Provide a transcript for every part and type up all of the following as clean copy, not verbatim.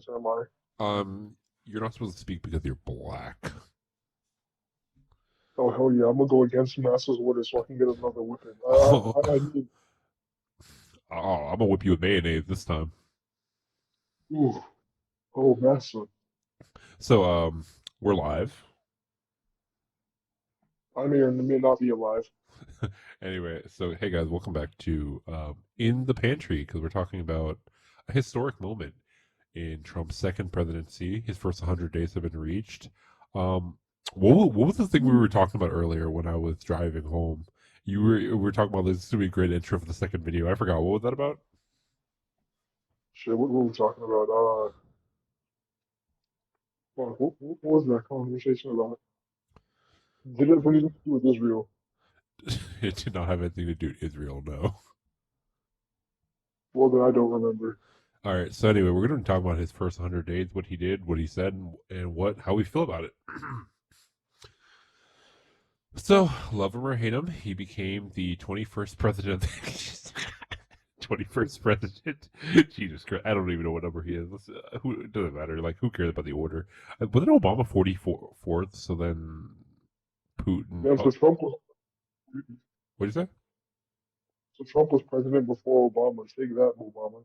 Marcus, or am I? You're not supposed to speak because you're black. Oh, hell yeah, I'm gonna go against Massa's orders so I can get another whipping. Oh, I need, I'm gonna whip you with mayonnaise this time. ooh, oh, Massa. So, we're live. I may or may not be alive. Anyway, so hey guys, welcome back to In the Pantry because we're talking about a historic moment in Trump's second presidency. His first 100 days have been reached. Um, what was the thing we were talking about earlier when I was driving home? We were talking about this to be a great intro for the second video. I forgot what was that about. Shit, what were we talking about? What was that conversation about? Did it have anything to do with Israel? It did not have anything to do with Israel, no. Well, then I don't remember. All right. So anyway, we're going to talk about his first 100 days, what he did, what he said, and what how we feel about it. So, love him or hate him, he became the 21st president. 21st president. Jesus Christ, I don't even know what number he is. Who it doesn't matter. Like, who cares about the order? Wasn't Obama 44th? So then Putin. Yeah, Oh, what did you So Trump was president before Obama. Take that, Obama.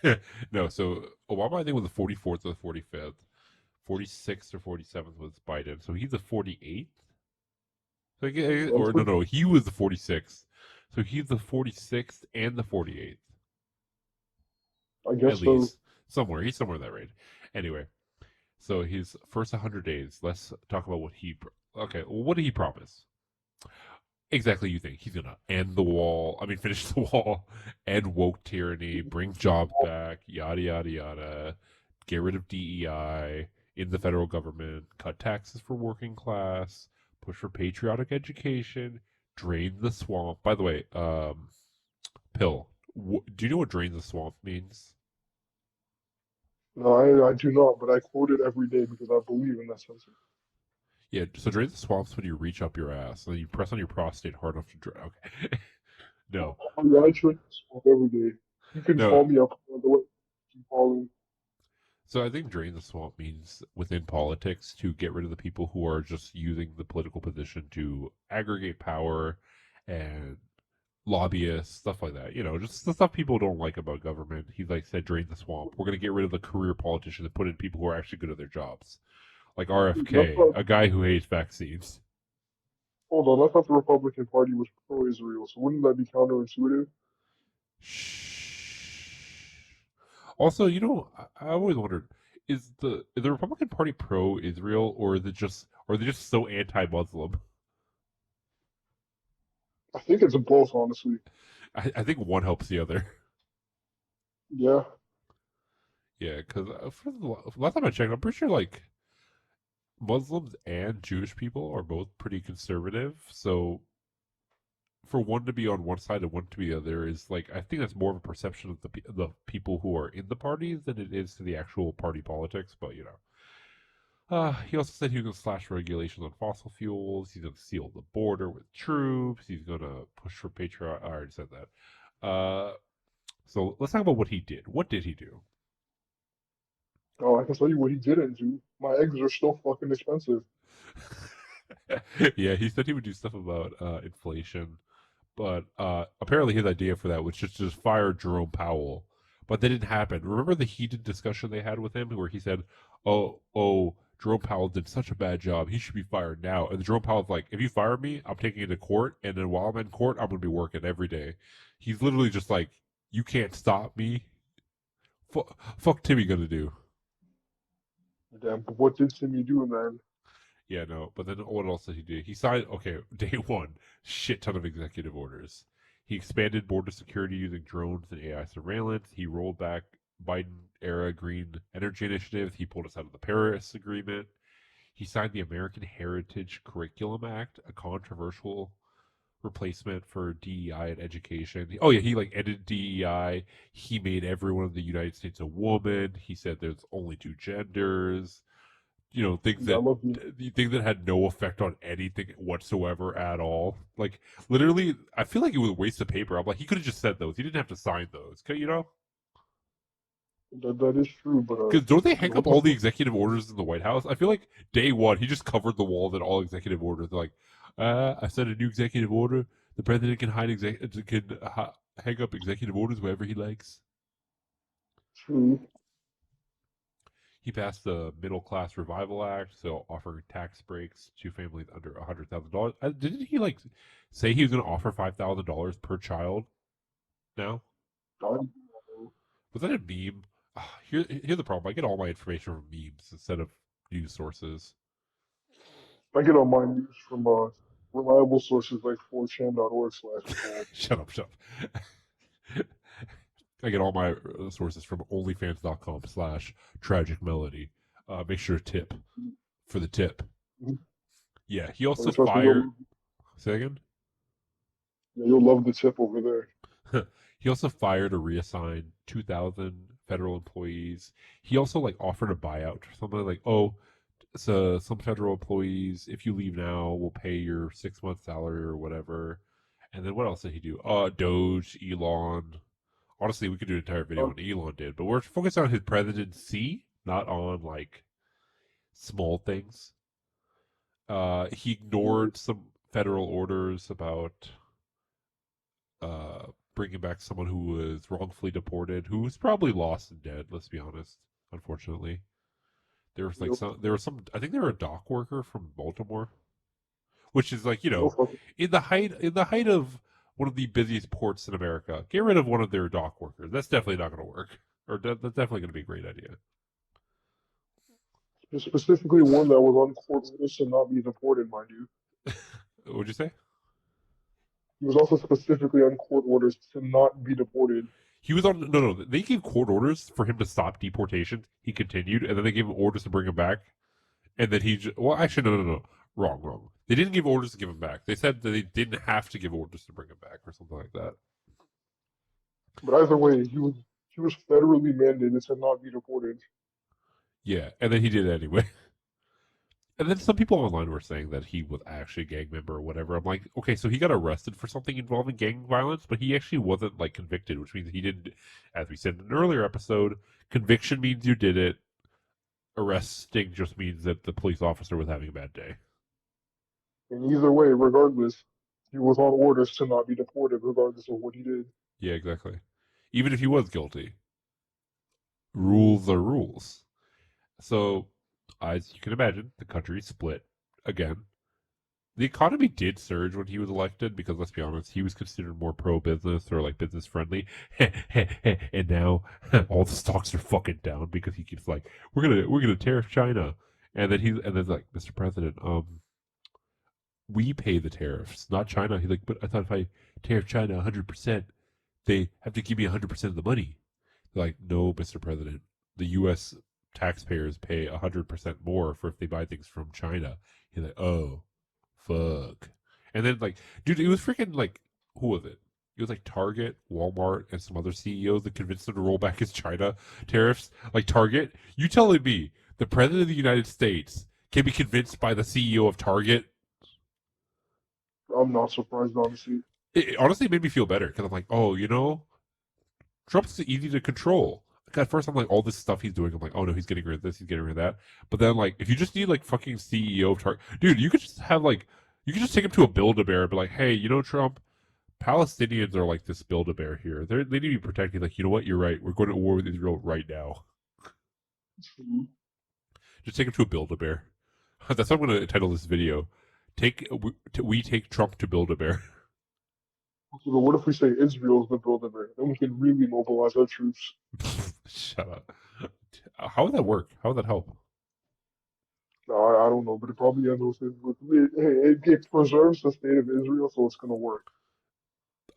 say? No. So Obama, I think, was the 44th or the 45th. 46th or 47th was Biden. So he's the 48th. Like, Sounds or no, pretty. no, he was the 46th. So he's the 46th and the 48th, I at guess so. least. Somewhere. He's somewhere in that range. Anyway, so his first 100 days, let's talk about what he. Okay, well, what did he promise? Exactly, you think he's gonna end the wall? I mean, finish the wall, end woke tyranny, bring jobs back, yada yada yada, get rid of DEI in the federal government, cut taxes for working class, push for patriotic education, drain the swamp. By the way, Pill, do you know what drain the swamp means? No, I do not, but I quote it every day because I believe in that sentiment. Yeah, so drain the swamp's when you reach up your ass and you press on your prostate hard enough to drain. Okay, no, I train this every day. You can no. call me up on the way. Keep calling. So I think drain the swamp means within politics to get rid of the people who are just using the political position to aggregate power and lobbyists, stuff like that. You know, just the stuff people don't like about government. He like said, drain the swamp. We're gonna get rid of the career politicians and put in people who are actually good at their jobs, like That's RFK, not, a guy who hates vaccines. hold on, I thought the Republican Party was pro-Israel, so wouldn't that be counterintuitive? Shh. Also, I always wondered: is the Republican Party pro-Israel, or is it just, or are they just so anti-Muslim? I think it's both, honestly. I think one helps the other. Yeah. Yeah, because last time I checked, I'm pretty sure like Muslims and Jewish people are both pretty conservative. So for one to be on one side and one to be the other is like, I think that's more of a perception of the people who are in the parties than it is to the actual party politics. But he also said he was going to slash regulations on fossil fuels. He's going to seal the border with troops. He's going to push for patriot. I already said that. So let's talk about what he did. What did he do? Oh, I can tell you what he didn't do. My eggs are still fucking expensive. Yeah, he said he would do stuff about inflation, but apparently his idea for that was just fire Jerome Powell. But that didn't happen. Remember the heated discussion they had with him, where he said, "Oh, Jerome Powell did such a bad job. He should be fired now." And Jerome Powell's like, "If you fire me, I'm taking it to court, and then while I'm in court, I'm gonna be working every day." He's literally just like, "You can't stop me. Fuck Timmy gonna do." Damn, but what did Timmy do, man? Yeah, no. But then what else did he do? He signed, okay, day one, shit ton of executive orders. He expanded border security using drones and AI surveillance. He rolled back Biden era green energy initiatives. He pulled us out of the Paris Agreement. He signed the American Heritage Curriculum Act, a controversial replacement for DEI in education. Oh yeah, he like ended DEI. He made everyone in the United States a woman. He said there's only two genders. Things Yeah, I that love you. things that had no effect on anything whatsoever at all. Like literally, I feel like it was a waste of paper. I'm like, he could have just said those. He didn't have to sign those. That is true, but Because don't they hang what up the all the fuck? executive orders in the White House? I feel like day one he just covered the wall that all executive orders. They're like, I sent a new executive order. The president can hang up executive orders wherever he likes. True. He passed the Middle Class Revival Act, so offering tax breaks to families under $100,000. Didn't he like say he was going to offer $5,000 per child? Now I, was that a meme? Here's the problem. I get all my information from memes instead of news sources. I get all my news from reliable sources like 4chan.org/gold. Shut up, shut up. I get all my sources from onlyfans.com/tragic melody. Make sure to tip for the tip. Yeah, he also Trust me, fired. Say again? you'll love the tip over there. He also fired or reassigned 2,000 federal employees. He also like offered a buyout or something like, oh, so some federal employees, if you leave now, we'll pay your 6 month salary or whatever. And then what else did he do? Doge, Elon. Honestly, we could do an entire video on Elon did, but we're focused on his presidency, not on like small things. He ignored some federal orders about bringing back someone who was wrongfully deported, who was probably lost and dead. Let's be honest. Unfortunately, there was like some. I think they were a dock worker from Baltimore, which is like in the height of one of the busiest ports in America. Get rid of one of their dock workers. That's definitely not going to work, or that's definitely going to be a great idea. Specifically one that was on court orders to not be deported, mind you. What'd you say? He was also specifically on court orders to not be deported. He was on no. They gave court orders for him to stop deportation. He continued, and then they gave him orders to bring him back. And then well, actually, no. Wrong. They didn't give orders to give him back. They said that they didn't have to give orders to bring him back or something like that. But either way, he was federally mandated to not be deported. Yeah, and then he did it anyway. And then some people online were saying that he was actually a gang member or whatever. I'm like, okay, so he got arrested for something involving gang violence, but he actually wasn't like convicted, which means he didn't. As we said in an earlier episode, conviction means you did it. Arresting just means that the police officer was having a bad day. And either way, regardless, he was on orders to not be deported, regardless of what he did. Yeah, exactly. Even if he was guilty, rules are rules. So, as you can imagine, the country split again. The economy did surge when he was elected because, let's be honest, he was considered more pro-business or like business friendly. And now all the stocks are fucking down because he keeps like, we're gonna tariff China, and then like, Mr. President, we pay the tariffs, not China. He's like, but I thought if I tariff China 100%, they have to give me 100% of the money. They're like, no, Mr. President, the U.S. taxpayers pay 100% more for if they buy things from China. He's like, oh, fuck. And then like, dude, it was freaking like, who was it? It was like Target, Walmart, and some other CEOs that convinced them to roll back his China tariffs. Like Target, you telling me the president of the United States can be convinced by the CEO of Target? I'm not surprised, honestly. It honestly made me feel better because I'm like, oh, Trump's easy to control. Like, at first, I'm like, all this stuff he's doing, I'm like, oh no, he's getting rid of this, he's getting rid of that. But then, like, if you just need like fucking CEO of Target, dude, you could just have like, you could just take him to a Build-A-Bear and be like, hey, Trump, Palestinians are like this Build-A-Bear here. They need to be protected. Like, you know what? You're right. We're going to war with Israel right now. Just take him to a Build-A-Bear. That's what I'm going to title this video. We take Trump to Build-A-Bear. But what if we say Israel's the Build-A-Bear? Then we can really mobilize our troops. Shut up. How would that work? How would that help? No, I don't know, but it probably ends with it preserves the state of Israel, so it's gonna work.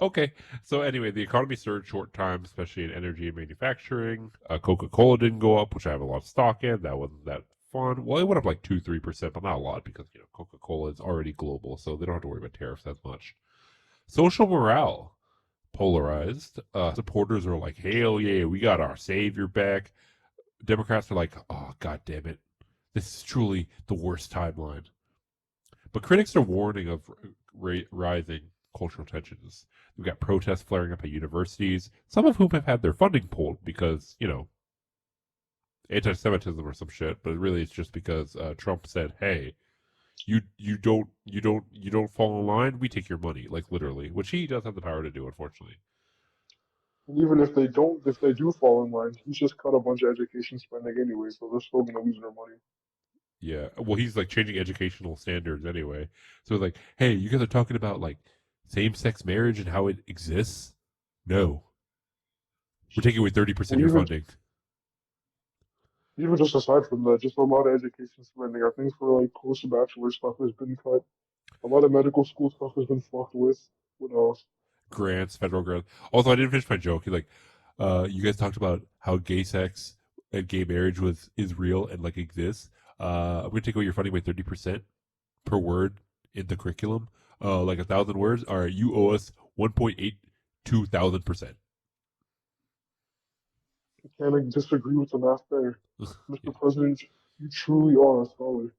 Okay. So anyway, the economy surged short time, especially in energy and manufacturing. Coca-Cola didn't go up, which I have a lot of stock in. That wasn't that fun. Well, it went up like 2-3%, but not a lot because Coca-Cola is already global, so they don't have to worry about tariffs as much. Social morale polarized. Supporters are like, hell yeah, we got our savior back. Democrats are like, oh, god damn it. This is truly the worst timeline. But critics are warning of rising cultural tensions. We've got protests flaring up at universities, some of whom have had their funding pulled because, anti-Semitism or some shit, but really it's just because Trump said, "Hey, you don't fall in line, we take your money," like literally, which he does have the power to do, unfortunately. And even if they don't, if they do fall in line, he's just cut a bunch of education spending anyway, so they're still gonna lose their money. Yeah, well, he's like changing educational standards anyway. So like, hey, you guys are talking about like same-sex marriage and how it exists. No, we're taking away 30% of Well, your funding. even just aside from that, just a lot of education spending. I think for like post-bachelor stuff has been cut. A lot of medical school stuff has been fucked with. What else? Grants, federal grants. Also, I didn't finish my joke. He's like, you guys talked about how gay sex and gay marriage is real and like exists. I'm gonna take away your funding by 30% per word in the curriculum. Like 1,000 words. All right, you owe us 1.82 thousand%. I can't disagree with the math there. Yeah. Mr. President, you truly are a scholar.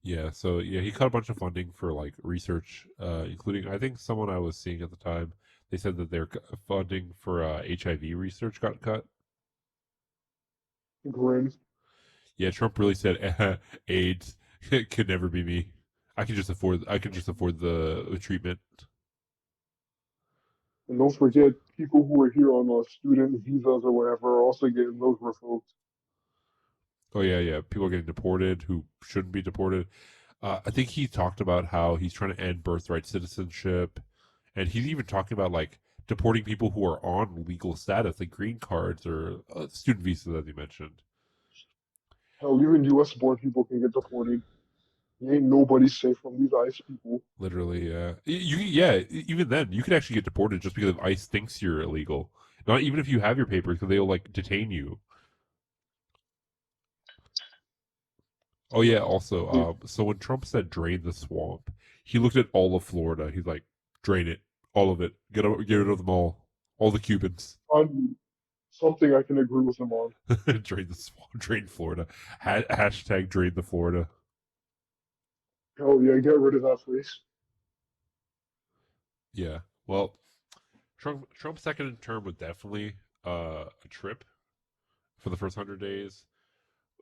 Yeah, so yeah, he cut a bunch of funding for like research, including I think someone I was seeing at the time. They said that their funding for HIV research got cut. Grin. Yeah, Trump really said AIDS could never be me. I can just afford the treatment. And don't forget, people who are here on student visas or whatever are also getting those revoked. Oh yeah, yeah. People are getting deported who shouldn't be deported. I think he talked about how he's trying to end birthright citizenship, and he's even talking about like deporting people who are on legal status, like green cards or student visas, as you mentioned. Hell, even US born people can get deported. Ain't nobody safe from these ICE people. Literally, yeah. Even then, you could actually get deported just because ICE thinks you're illegal. Not even if you have your papers, because they'll like detain you. Oh yeah. Also, so when Trump said drain the swamp, he looked at all of Florida. He's like, drain it, all of it. Get rid of them all the Cubans. On something I can agree with him on. Drain the swamp, drain Florida. Hashtag drain the Florida. Hell yeah, get rid of that place. Yeah. Well, Trump's second term was definitely a trip for the first 100 days.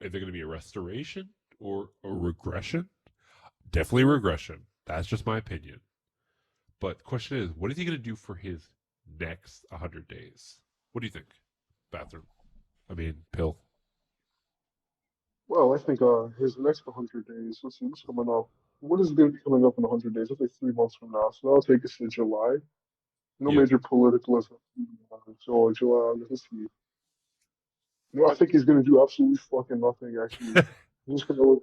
Is it going to be a restoration or a regression? Definitely a regression. That's just my opinion. But the question is, what is he going to do for his next 100 days? What do you think? Bathroom. I mean, pill. Well, I think his next 100 days. Let's see what's coming up. What is going to be coming up in 100 days? That's like 3 months from now. So that'll take us to July. No Yeah. major political events. So July, let's see. No, I think he's going to do absolutely fucking nothing. Actually, he's just going to let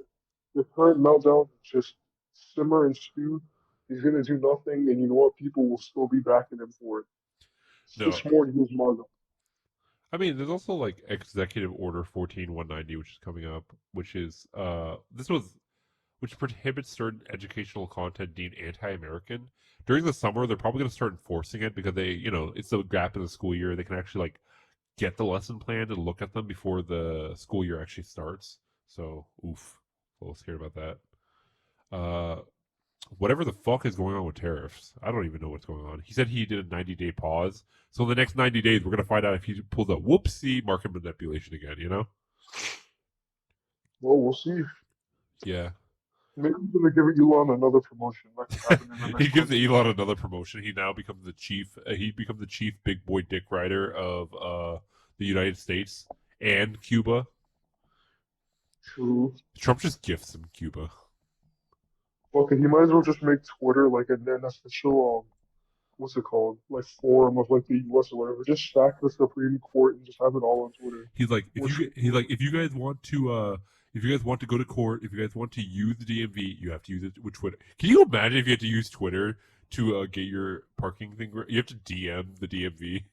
the current meltdown just simmer and stew. He's going to do nothing, and you know what? People will still be backing him for it. No. 6 more years, Margo. I mean, there's also like Executive Order 14190, which is coming up, which is this was which prohibits certain educational content deemed anti-American. During the summer, they're probably going to start enforcing it because it's a gap in the school year. They can actually like get the lesson plan and look at them before the school year actually starts. So, oof, a little scared about that. Uh, whatever the fuck is going on with tariffs, I don't even know what's going on. He said he did a 90-day pause. So in the next 90 days, we're gonna find out if he pulls a whoopsie market manipulation again. You know? Well, we'll see. Yeah. Maybe he's going to give Elon another promotion. That could happen in the He next gives 100 Elon days. another promotion. He now becomes the chief. He becomes the chief big boy dick rider of the United States and Cuba. True. Trump just gifts him Cuba. Okay, he might as well just make Twitter like an official what's it called? Like forum of like the US or whatever. Just stack the Supreme Court and just have it all on Twitter. He's like, More straightforward. if you guys want to if you guys want to go to court, if you guys want to use the DMV, you have to use it with Twitter. Can you imagine if you had to use Twitter to get your parking thing? You have to DM the DMV.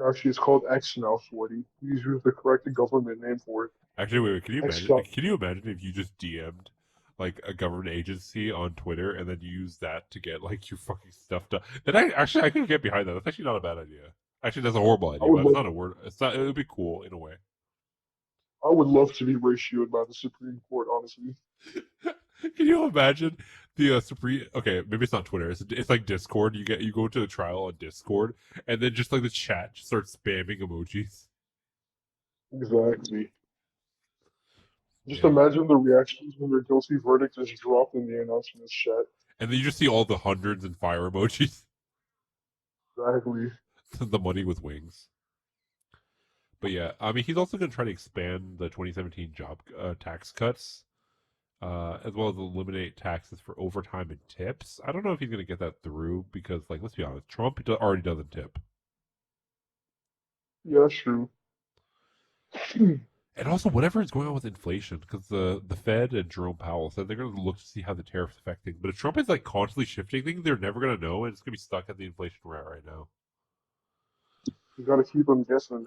Actually, it's called X now, Sweaty. Please use the correct government name for it. Actually, wait. Can you X imagine? dot. Can you imagine if you just DM'd like a government agency on Twitter and then you use that to get like your fucking stuff done? Then I could get behind that. That's actually not a bad idea. Actually, that's a horrible I idea, would but it's love. not a word. It's not. It would be cool in a way. I would love to be ratioed by the Supreme Court. Honestly, Can you imagine the Supreme? Okay, maybe it's not Twitter. It's like Discord. You go to the trial on Discord, and then just like the chat just starts spamming emojis. Exactly. Just Yeah. imagine the reactions when their guilty verdict is dropped in the announcements chat. And then you just see all the hundreds and fire emojis. Exactly. The money with wings. But yeah, I mean, he's also going to try to expand the 2017 job tax cuts, as well as eliminate taxes for overtime and tips. I don't know if he's going to get that through because, like, let's be honest, Trump already doesn't tip. Yeah, that's true. And also, whatever is going on with inflation, because the Fed and Jerome Powell said they're going to look to see how the tariffs affect things. But if Trump is like constantly shifting things, they're never going to know, and it's going to be stuck at the inflation we're at right now. You gotta keep them guessing.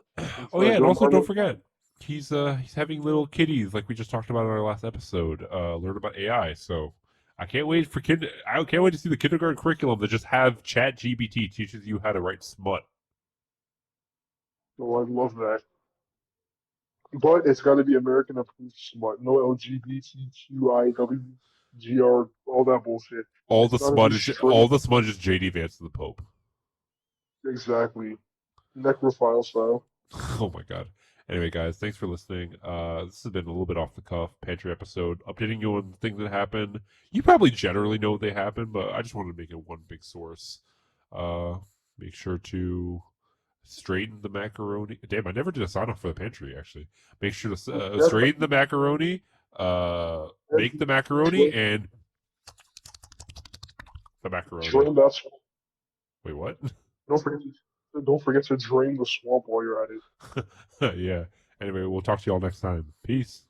Oh yeah, and Don't also don't harm forget he's having little kiddies like we just talked about in our last episode. Learn about AI. So I can't wait for I can't wait to see the kindergarten curriculum that just have Chat GBT teaches you how to write smut. Oh, I love that. But it's gotta be American approved smart. No LGBTQIWGR, all that bullshit. It's gotta be All straight. the smut is JD Vance to the Pope. Exactly. Necrophile style. Oh my god. Anyway, guys, thanks for listening. This has been a little bit off the cuff Pantry episode, updating you on things that happen. You probably generally know they happen, but I just wanted to make it one big source. Uh, make sure to straighten the macaroni. Damn, I never did a sign off for the pantry. Actually, make sure to That, straighten the macaroni. Make the macaroni drain, and the macaroni. drain that swamp. Wait, what? Don't forget to drain the swamp while you're at it. Yeah. Anyway, we'll talk to y'all next time. Peace.